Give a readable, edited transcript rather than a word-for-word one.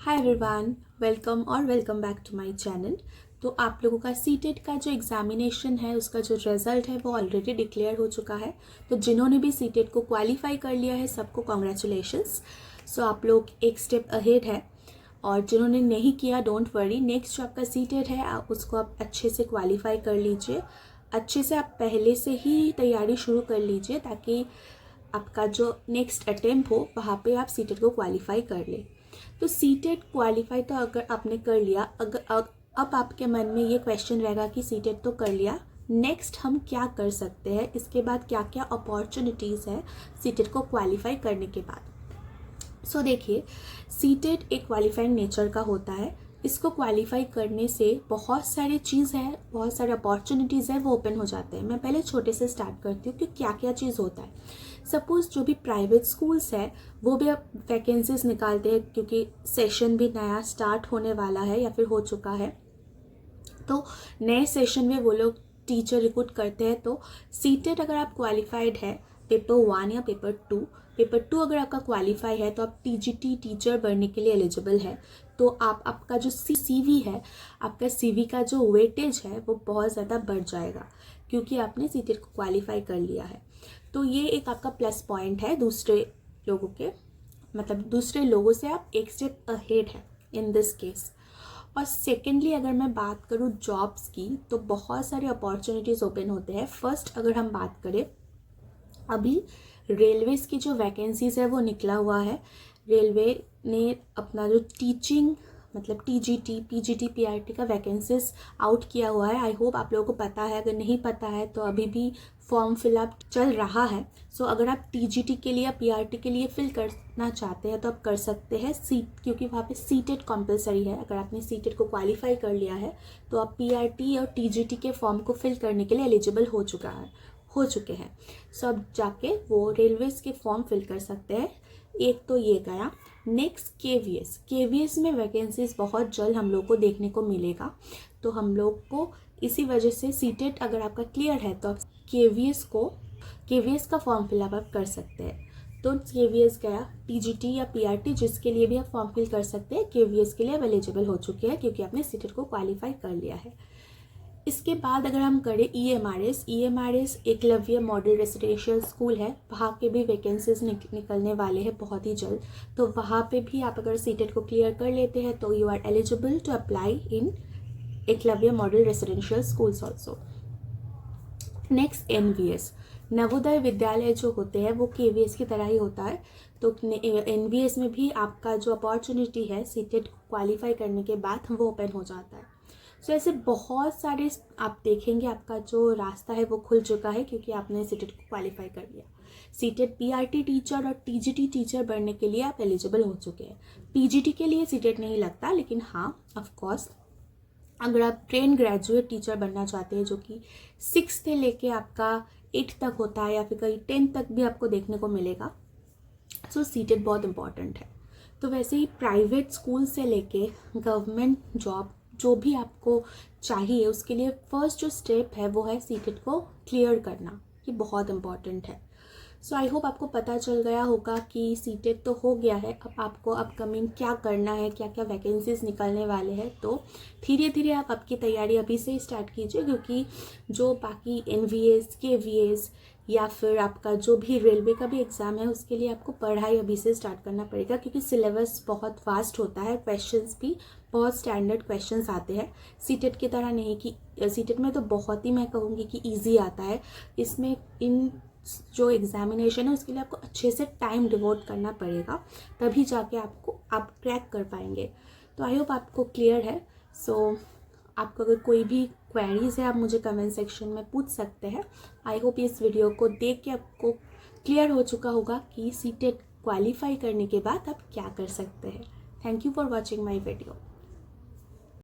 Hi everyone, welcome back to my channel. तो आप लोगों का सीटेट का जो एग्जामिनेशन है उसका जो रिज़ल्ट है वो ऑलरेडी डिक्लेयर हो चुका है। तो जिन्होंने भी सीटेट को क्वालिफाई कर लिया है सबको कॉन्ग्रेचुलेशंस। सो आप लोग एक स्टेप अहेड है, और जिन्होंने नहीं किया डोंट वरी, नेक्स्ट जो आपका सीटेट है आप उसको आप अच्छे से क्वालिफाई कर लीजिए। अच्छे से आप पहले से ही तैयारी शुरू कर लीजिए ताकि आपका जो नेक्स्ट अटेम्प्ट हो वहाँ पे आप सीटेट को क्वालिफाई कर ले। तो सीटेट क्वालिफाई तो अगर आपने कर लिया, अब आपके मन में ये क्वेश्चन रहेगा कि सीटेट तो कर लिया, नेक्स्ट हम क्या कर सकते हैं, इसके बाद क्या क्या अपॉर्चुनिटीज़ है सीटेट को क्वालिफाई करने के बाद। सो देखिए, सीटेट एक क्वालिफाइंग नेचर का होता है। इसको क्वालिफाई करने से बहुत सारी चीज़ है, बहुत सारे अपॉर्चुनिटीज़ है वो ओपन हो जाते हैं। मैं पहले छोटे से स्टार्ट करती हूँ कि क्या क्या चीज़ होता है। सपोज़ जो भी प्राइवेट स्कूल्स है वो भी अब वैकेंसीज निकालते हैं, क्योंकि सेशन भी नया स्टार्ट होने वाला है या फिर हो चुका है। तो नए सेशन में वो लोग टीचर रिक्रूट करते हैं। तो सीटेट अगर आप क्वालिफाइड है पेपर 1 या पेपर 2 अगर आपका क्वालिफाई है तो आप टीजीटी टीचर बनने के लिए एलिजिबल है। तो आपका जो सीवी है, आपका सीवी का जो वेटेज है वो बहुत ज़्यादा बढ़ जाएगा, क्योंकि आपने सीटेट को क्वालिफाई कर लिया है। तो ये एक आपका प्लस पॉइंट है दूसरे लोगों के, मतलब दूसरे लोगों से आप एक स्टेप अहेड है इन दिस केस। और सेकेंडली अगर मैं बात करूँ जॉब्स की, तो बहुत सारे अपॉर्चुनिटीज़ ओपन होते हैं। फर्स्ट अगर हम बात करें, अभी रेलवेज़ की जो वैकेंसीज़ है वो निकला हुआ है। रेलवे ने अपना जो टीचिंग मतलब टीजीटी, पीजीटी, पीआरटी का वैकेंसीज आउट किया हुआ है। आई होप आप लोगों को पता है, अगर नहीं पता है तो अभी भी फॉर्म फिलअप चल रहा है। सो अगर आप टीजीटी के लिए या पीआरटी के लिए फिल करना चाहते हैं तो आप कर सकते हैं क्योंकि वहाँ पे सीटेट कंपलसरी है। अगर आपने सीटेट को क्वालिफाई कर लिया है तो आप पीआरटी और टीजीटी के फॉर्म को फिल करने के लिए एलिजिबल हो चुके हैं। सो अब जाके वो रेलवेज़ के फॉर्म फिल कर सकते हैं। एक तो ये गया। नेक्स्ट केवीएस में वैकेंसीज बहुत जल्द हम लोग को देखने को मिलेगा। तो हम लोग को इसी वजह से सीटेट अगर आपका क्लियर है तो आप केवीएस का फॉर्म फिलअप आप कर सकते हैं। तो केवीएस गया। पीजीटी या पीआरटी जिसके लिए भी आप फॉर्म फिल कर सकते हैं, केवीएस के लिए आप एलिजिबल हो चुके हैं क्योंकि आपने सीटेट को क्वालिफाई कर लिया है। इसके बाद अगर हम करें EMRS Eklavya model residential school है, वहाँ के भी वैकेंसीज निकलने वाले हैं बहुत ही जल्द। तो वहाँ पे भी आप अगर सीटेट को क्लियर कर लेते हैं तो you are eligible to apply in Eklavya model residential schools also. Next NVS, Navodaya Vidyalaya जो होते हैं वो केवीएस की तरह ही होता है। तो एनवीएस में भी आपका जो अपॉर्चुनिटी है सीटेट क्वालिफाई करने के बाद वो ओपन हो जाता है। सो ऐसे बहुत सारे आप देखेंगे आपका जो रास्ता है वो खुल चुका है, क्योंकि आपने सीटेट को क्वालिफाई कर लिया। सीटेट पीआरटी टीचर और टीजीटी टीचर बनने के लिए आप एलिजिबल हो चुके हैं। पीजीटी के लिए सीटेट नहीं लगता, लेकिन हाँ ऑफकोर्स अगर आप ट्रेन ग्रेजुएट टीचर बनना चाहते हैं जो कि 6 से लेके आपका 8 तक होता है या फिर कहीं 10 तक भी आपको देखने को मिलेगा, सो सीटेट बहुत इंपॉर्टेंट है। तो वैसे ही प्राइवेट स्कूल से लेके गवर्नमेंट जॉब जो भी आपको चाहिए उसके लिए फर्स्ट जो स्टेप है वो है सीटेट को क्लियर करना। ये बहुत इंपॉर्टेंट है। सो आई होप आपको पता चल गया होगा कि सीटेट तो हो गया है, अब आपको अपकमिंग क्या करना है, क्या क्या वैकेंसीज निकलने वाले हैं। तो धीरे धीरे आप आपकी तैयारी अभी से ही स्टार्ट कीजिए, क्योंकि जो बाकी एनवीएस, केवीएस या फिर आपका जो भी रेलवे का भी एग्ज़ाम है उसके लिए आपको पढ़ाई अभी से स्टार्ट करना पड़ेगा, क्योंकि सिलेबस बहुत वास्ट होता है, क्वेश्चंस भी बहुत स्टैंडर्ड क्वेश्चंस आते हैं। सीटेट की तरह नहीं कि सीटेट में तो बहुत ही मैं कहूँगी कि इजी आता है। इसमें इन जो एग्जामिनेशन है उसके लिए आपको अच्छे से टाइम डिवोट करना पड़ेगा, तभी जाके आप क्रैक कर पाएंगे। तो आई होप आपको क्लियर है। सो आपको अगर कोई भी क्वेरीज है आप मुझे कमेंट सेक्शन में पूछ सकते हैं। आई होप इस वीडियो को देख के आपको क्लियर हो चुका होगा कि सीटेट क्वालिफाई करने के बाद आप क्या कर सकते हैं। Thank you for watching my video.